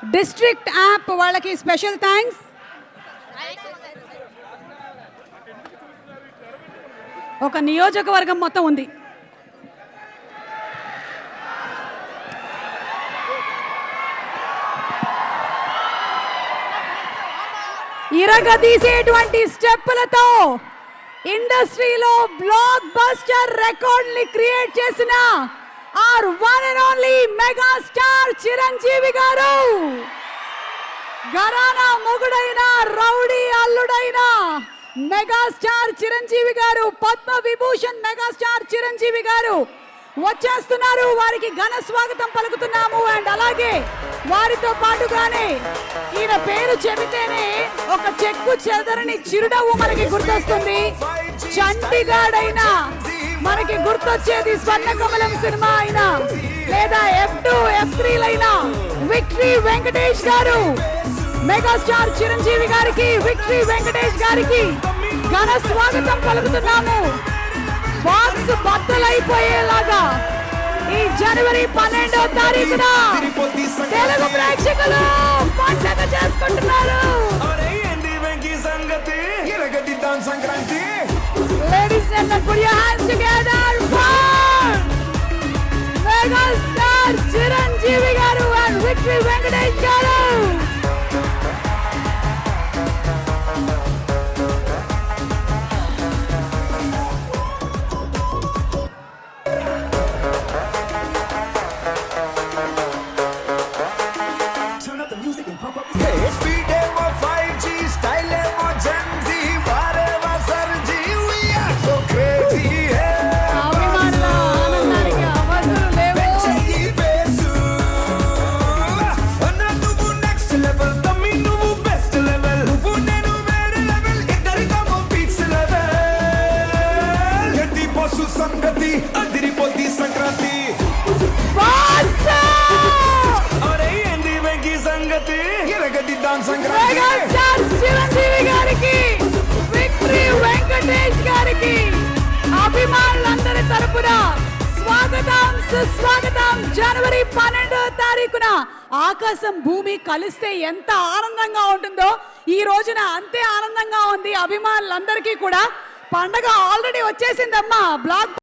District app వాళ్ళకి special thanks. ఒక నియోజకవర్గం మొత్తం ఉంది. ఇరగదీసేటువంటి స్టెప్పులతో ఇండస్ట్రీలో బ్లాక్ బస్టర్ రికార్డుని క్రియేట్ చేసిన our one and only megastar Chiranjeevi garu, గరానా మొగుడైన రౌడీ అల్లుడైన మెగాస్టార్ చిరంజీవి గారు, పద్మ విభూషణ్ మెగాస్టార్ చిరంజీవి గారు వచ్చేస్తున్నారు. వారికి ఘన స్వాగతం పలుకుతున్నాము. అండ్ అలాగే వారితో పాటుగానే ఈయన పేరు చెబితేనే ఒక చెక్కు చెదరని చిరునవ్వు మనకి గుర్తొస్తుంది. చండీగఢ్ అయినా మనకి గుర్తొచ్చేది స్వర్ణకమలం సినిమా అయినా లేదా F2 F3 లైనా విక్టరీ వెంకటేష్ గారు, మెగాస్టార్ చిరంజీవి గారికి, విక్టరీ వెంకటేష్ గారికి ఘన స్వాగతం పలుకుతున్నాము. బాక్స్ బద్దలైపోయేలాగా ఈ జనవరి 12వ తారీఖున తెలుగు ప్రేక్షకులు పండగ చేసుకుంటున్నారు. Ladies and gentlemen, put your hands together for megastar Chiranjeevi గారు and విక్టరీ వెంకటేష్ గారు. మెగాస్టార్ చిరంజీవి గారికి, విక్టరీ వెంకటేష్ గారికి అభిమానులందరి తరపున స్వాగతం, సుస్వాగతం. జనవరి 12వ తారీఖున ఆకాశం భూమి కలిస్తే ఎంత ఆనందంగా ఉంటుందో ఈ రోజున అంతే ఆనందంగా ఉంది అభిమానులందరికీ కూడా. పండగ ఆల్రెడీ వచ్చేసిందమ్మా. బ్లాక్